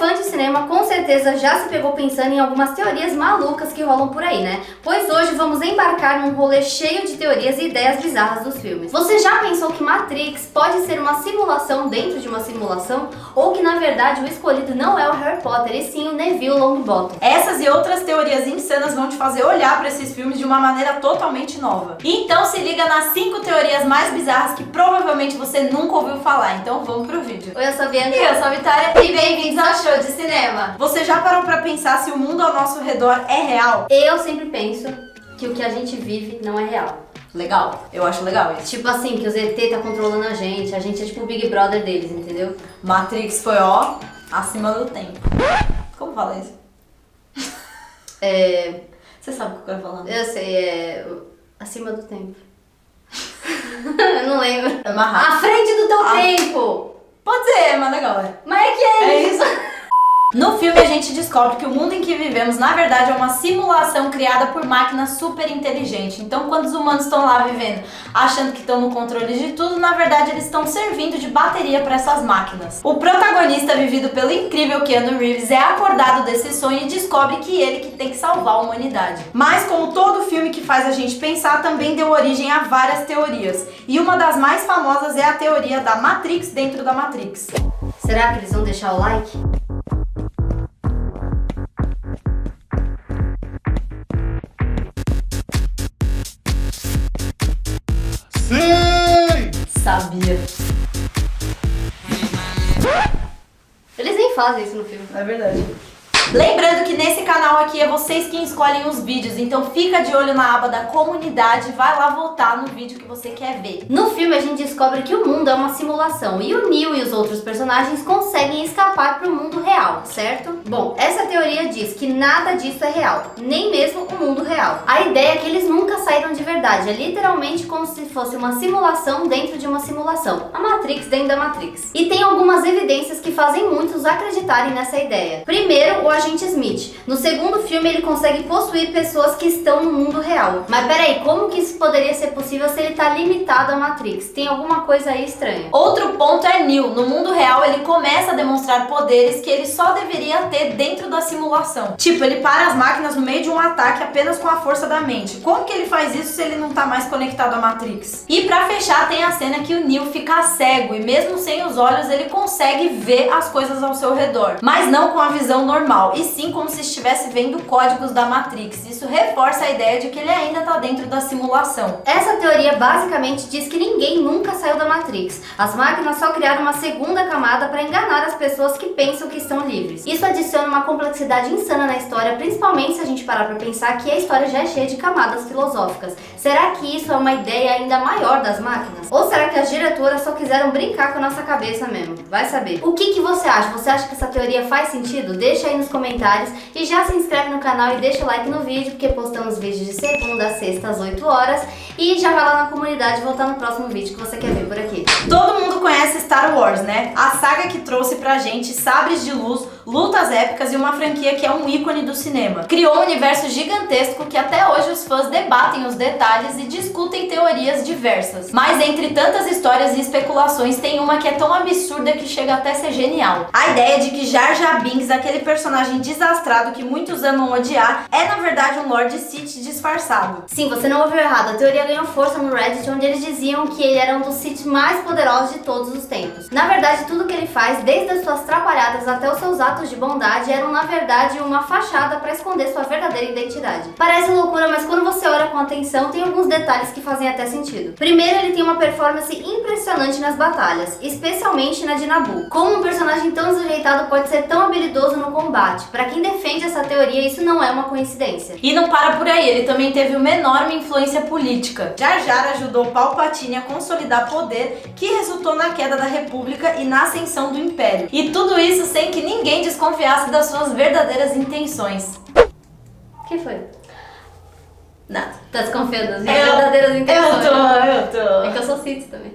fã de cinema com certeza já se pegou pensando em algumas teorias malucas que rolam por aí, né? Pois hoje vamos embarcar num rolê cheio de teorias e ideias bizarras dos filmes. Você já pensou que Matrix pode ser uma simulação dentro de uma simulação? Ou que na verdade o escolhido não é o Harry Potter e sim o Neville Longbottom? Essas e outras teorias insanas vão te fazer olhar para esses filmes de uma maneira totalmente nova. Então se liga nas 5 teorias mais bizarras que provavelmente você nunca ouviu falar. Então vamos pro vídeo. Oi, eu sou a Bianca. E eu sou a Vitória. E bem-vindos ao Show de Cinema. Você já parou pra pensar se o mundo ao nosso redor é real? Eu sempre penso que o que a gente vive não é real. Legal, eu acho legal isso. Tipo assim, que os ET tá controlando a gente é tipo o Big Brother deles, entendeu? Matrix foi, ó, acima do tempo. Como fala isso? Você sabe o que eu quero falar? Eu sei, acima do tempo. Eu não lembro. É mais rápido. À frente do teu tempo! Pode ser, mas legal, é. Mas é que é isso. No filme a gente descobre que o mundo em que vivemos na verdade é uma simulação criada por máquinas super inteligentes. Então quando os humanos estão lá vivendo achando que estão no controle de tudo, na verdade eles estão servindo de bateria para essas máquinas. O protagonista, vivido pelo incrível Keanu Reeves, é acordado desse sonho e descobre que ele que tem que salvar a humanidade. Mas como todo filme que faz a gente pensar, também deu origem a várias teorias. E uma das mais famosas é a teoria da Matrix dentro da Matrix. Será que eles vão deixar o like? Sabia. Eles nem fazem isso no filme. É verdade. Lembrando que nesse canal aqui é vocês quem escolhem os vídeos, então fica de olho na aba da comunidade e vai lá votar no vídeo que você quer ver. No filme a gente descobre que o mundo é uma simulação e o Neo e os outros personagens conseguem escapar para o mundo real, certo? Bom, essa teoria diz que nada disso é real, nem mesmo o mundo real. A ideia é que eles nunca saíram de verdade, é literalmente como se fosse uma simulação dentro de uma simulação, a Matrix dentro da Matrix. E tem algumas evidências que fazem muitos acreditarem nessa ideia. Primeiro, o agente Smith. No segundo filme ele consegue possuir pessoas que estão no mundo real. Mas peraí, como que isso poderia ser possível se ele tá limitado à Matrix? Tem alguma coisa aí estranha. Outro ponto é Neo. No mundo real ele começa a demonstrar poderes que ele só deveria ter dentro da simulação. Tipo, ele para as máquinas no meio de um ataque apenas com a força da mente. Como que ele faz isso se ele não tá mais conectado à Matrix? E pra fechar tem a cena que o Neo fica cego e mesmo sem os olhos ele consegue ver as coisas ao seu redor. Mas não com a visão normal, e sim como se estivesse vendo códigos da Matrix. Isso reforça a ideia de que ele ainda tá dentro da simulação. Essa teoria basicamente diz que ninguém nunca saiu da Matrix. As máquinas só criaram uma segunda camada para enganar as pessoas que pensam que estão livres. Isso adiciona uma complexidade insana na história, principalmente se a gente parar para pensar que a história já é cheia de camadas filosóficas. Será que isso é uma ideia ainda maior das máquinas? Ou será que as diretoras só quiseram brincar com a nossa cabeça mesmo? Vai saber. O que você acha? Você acha que essa teoria faz sentido? Deixa aí nos comentários e já se inscreve no canal e deixa o like no vídeo, porque postamos vídeos de segunda a sexta às 8 horas e já vai lá na comunidade e voltar no próximo vídeo que você quer ver por aqui. Todo mundo conhece Star Wars, né? A saga que trouxe pra gente sabres de luz, lutas épicas e uma franquia que é um ícone do cinema. Criou um universo gigantesco que até hoje os fãs debatem os detalhes e discutem teorias diversas. Mas entre tantas histórias e especulações, tem uma que é tão absurda que chega até a ser genial. A ideia de que Jar Jar Binks, aquele personagem desastrado que muitos amam odiar, é na verdade um Lord Sith disfarçado. Sim, você não ouviu errado, a teoria ganhou força no Reddit, onde eles diziam que ele era um dos Sith mais poderosos de todos os tempos. Na verdade, tudo que ele faz, desde as suas trapalhadas até os seus atos de bondade, eram na verdade uma fachada para esconder sua verdadeira identidade. Parece loucura, mas quando você olha com atenção, tem alguns detalhes que fazem até sentido. Primeiro, ele tem uma performance impressionante nas batalhas, especialmente na de Naboo. Como um personagem tão desajeitado pode ser tão habilidoso no combate? Para quem defende essa teoria, isso não é uma coincidência. E não para por aí, ele também teve uma enorme influência política. Jar Jar ajudou Palpatine a consolidar poder que resultou na queda da República e na ascensão do Império. E tudo isso sem que ninguém desconfiasse das suas verdadeiras intenções. O que foi? Nada. Tá desconfiando das verdadeiras intenções? Eu tô. É que eu sou Sith também.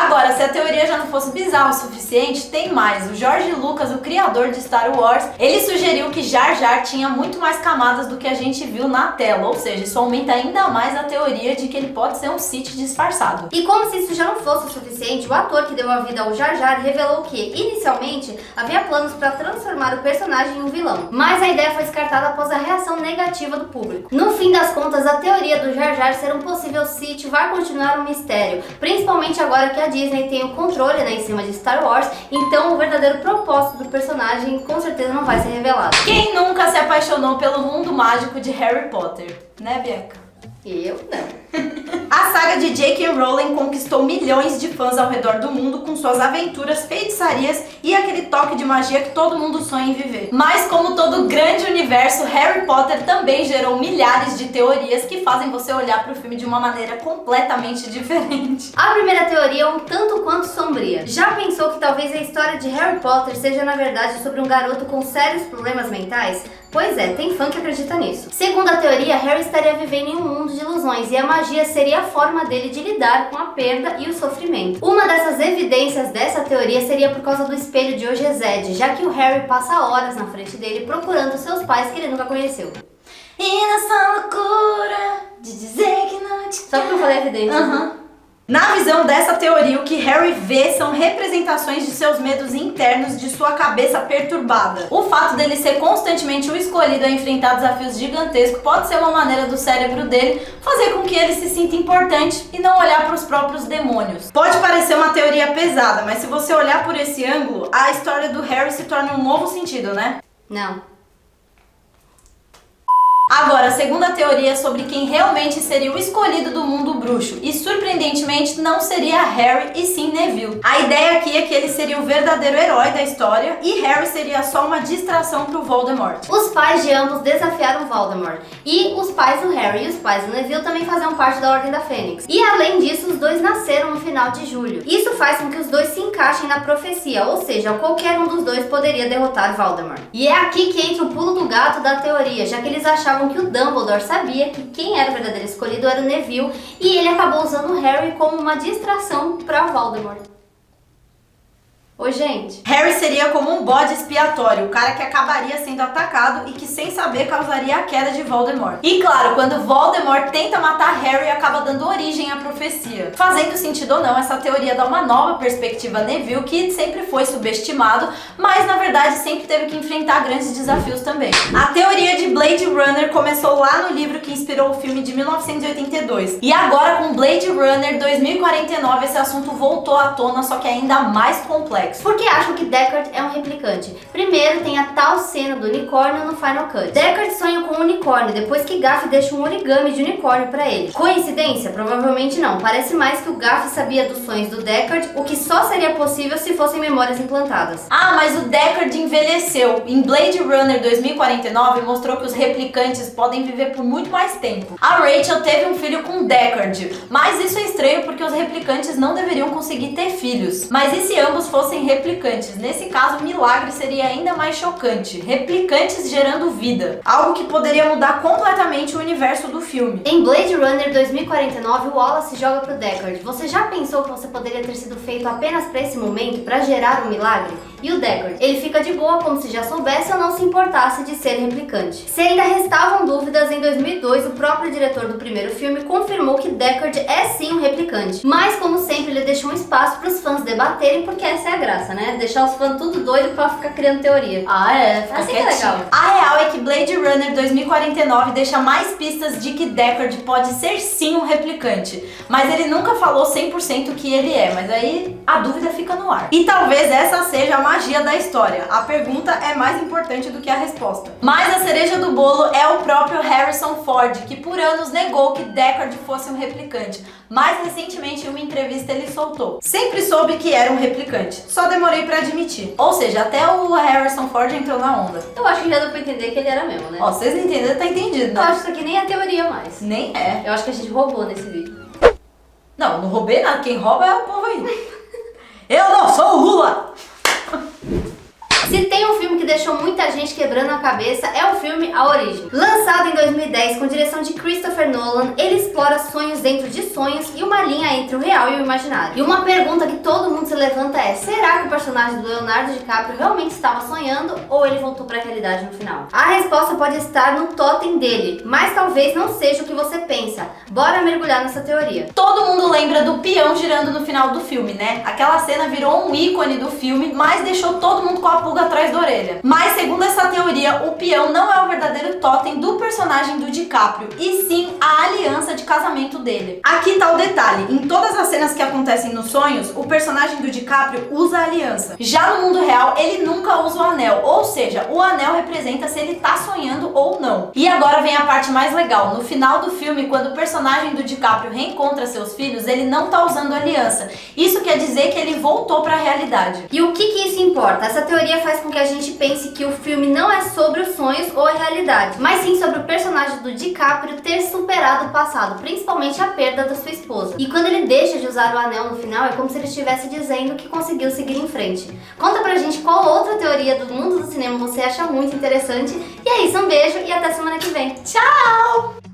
Agora, se a teoria já não fosse bizarra o suficiente, tem mais. O George Lucas, o criador de Star Wars, ele sugeriu que Jar Jar tinha muito mais camadas do que a gente viu na tela, ou seja, isso aumenta ainda mais a teoria de que ele pode ser um Sith disfarçado. E como se isso já não fosse o suficiente, o ator que deu a vida ao Jar Jar revelou que, inicialmente, havia planos para transformar o personagem em um vilão, mas a ideia foi descartada após a reação negativa do público. No fim das contas, a teoria do Jar Jar ser um possível Sith vai continuar um mistério, principalmente agora que a Disney tem o controle, né, em cima de Star Wars, então o verdadeiro propósito do personagem com certeza não vai ser revelado. Quem nunca se apaixonou pelo mundo mágico de Harry Potter, né, Bianca? Eu não. A saga de J.K. Rowling conquistou milhões de fãs ao redor do mundo com suas aventuras, feitiçarias e aquele toque de magia que todo mundo sonha em viver. Mas como todo grande universo, Harry Potter também gerou milhares de teorias que fazem você olhar para o filme de uma maneira completamente diferente. A primeira teoria é um tanto quanto sombria. Já pensou que talvez a história de Harry Potter seja na verdade sobre um garoto com sérios problemas mentais? Pois é, tem fã que acredita nisso. Segundo a teoria, Harry estaria vivendo em um mundo de ilusões e a magia seria a forma dele de lidar com a perda e o sofrimento. Uma dessas evidências dessa teoria seria por causa do espelho de Ogezed, já que o Harry passa horas na frente dele procurando seus pais que ele nunca conheceu. E nessa loucura de dizer que não te... Só porque eu falei evidência. Na visão dessa teoria, o que Harry vê são representações de seus medos internos, de sua cabeça perturbada. O fato dele ser constantemente o escolhido a enfrentar desafios gigantescos pode ser uma maneira do cérebro dele fazer com que ele se sinta importante e não olhar para os próprios demônios. Pode parecer uma teoria pesada, mas se você olhar por esse ângulo, a história do Harry se torna um novo sentido, né? Não. Agora, a segunda teoria é sobre quem realmente seria o escolhido do mundo bruxo, e surpreendentemente não seria Harry e sim Neville. A ideia aqui é que ele seria o verdadeiro herói da história e Harry seria só uma distração pro Voldemort. Os pais de ambos desafiaram Voldemort, e os pais do Harry e os pais do Neville também faziam parte da Ordem da Fênix. E além disso, os dois nasceram no final de julho. Isso faz com que os dois se encaixem na profecia, ou seja, qualquer um dos dois poderia derrotar Voldemort. E é aqui que entra o pulo do gato da teoria, já que eles achavam que o Dumbledore sabia que quem era o verdadeiro escolhido era o Neville e ele acabou usando o Harry como uma distração para Voldemort. Oi, gente. Harry seria como um bode expiatório, o cara que acabaria sendo atacado e que sem saber causaria a queda de Voldemort. E claro, quando Voldemort tenta matar Harry, acaba dando origem à profecia. Fazendo sentido ou não, essa teoria dá uma nova perspectiva a Neville, que sempre foi subestimado, mas na verdade sempre teve que enfrentar grandes desafios também. A teoria de Blade Runner começou lá no livro que inspirou o filme de 1982. E agora com Blade Runner 2049 esse assunto voltou à tona, só que ainda mais complexo. Porque acham que Deckard é um replicante. Primeiro tem a tal cena do unicórnio no Final Cut. Deckard sonha com um unicórnio depois que Gaff deixa um origami de unicórnio pra ele. Coincidência? Provavelmente não. Parece mais que o Gaff sabia dos sonhos do Deckard, o que só seria possível se fossem memórias implantadas. Ah, mas o Deckard envelheceu. Em Blade Runner 2049 mostrou que os replicantes podem viver por muito mais tempo. A Rachel teve um filho com Deckard, mas isso é estranho porque os replicantes não deveriam conseguir ter filhos. Mas e se ambos fossem replicantes? Nesse caso, o milagre seria ainda mais chocante. Replicantes gerando vida. Algo que poderia mudar completamente o universo do filme. Em Blade Runner 2049, o Wallace joga pro Deckard. Você já pensou que você poderia ter sido feito apenas pra esse momento, pra gerar um milagre? E o Deckard? Ele fica de boa como se já soubesse ou não se importasse de ser replicante. Se ainda restavam dúvidas, em 2002 o próprio diretor do primeiro filme confirmou que Deckard é sim um replicante. Mas como sempre ele deixou um espaço pros fãs debaterem, porque essa é a graça, né? Deixar os fãs tudo doido pra ficar criando teoria. Ah, é? Fica assim que é legal. A real é que Blade Runner 2049 deixa mais pistas de que Deckard pode ser sim um replicante. Mas ele nunca falou 100% que ele é, mas aí a dúvida fica no ar. E talvez essa seja a magia da história. A pergunta é mais importante do que a resposta. Mas a cereja do bolo é o próprio Harrison Ford, que por anos negou que Deckard fosse um replicante. Mais recentemente, em uma entrevista, ele soltou: sempre soube que era um replicante, só demorei pra admitir. Ou seja, até o Harrison Ford entrou na onda. Eu acho que já deu pra entender que ele era mesmo, né? Ó, vocês não entenderam, tá entendido, né? Eu acho que isso aqui nem é teoria mais. Nem é. Eu acho que a gente roubou nesse vídeo. Não, não roubei nada. Quem rouba é o povo aí. Eu não sou o Lula! Se tem um filme que deixou muita muita gente quebrando a cabeça é o filme A Origem. Lançado em 2010 com direção de Christopher Nolan, ele explora sonhos dentro de sonhos e uma linha entre o real e o imaginário. E uma pergunta que todo mundo se levanta é: será que o personagem do Leonardo DiCaprio realmente estava sonhando ou ele voltou para a realidade no final? A resposta pode estar no totem dele, mas talvez não seja o que você pensa. Bora mergulhar nessa teoria. Todo mundo lembra do peão girando no final do filme, né? Aquela cena virou um ícone do filme, mas deixou todo mundo com a pulga atrás da orelha. Mas segundo essa teoria, o peão não é o verdadeiro totem do personagem do DiCaprio, e sim a aliança de casamento dele. Aqui tá o detalhe: em todas as cenas que acontecem nos sonhos, o personagem do DiCaprio usa a aliança. Já no mundo real, ele nunca usa o anel, ou seja, o anel representa se ele tá sonhando ou não. E agora vem a parte mais legal: no final do filme, quando o personagem do DiCaprio reencontra seus filhos, ele não tá usando a aliança. Isso quer dizer que ele voltou para a realidade. E o que isso importa? Essa teoria faz com que a gente pense que o filme não é sobre os sonhos ou a realidade, mas sim sobre o personagem do DiCaprio ter superado o passado, principalmente a perda da sua esposa. E quando ele deixa de usar o anel no final, é como se ele estivesse dizendo que conseguiu seguir em frente. Conta pra gente qual outra teoria do mundo do cinema você acha muito interessante. E é isso, um beijo e até semana que vem. Tchau!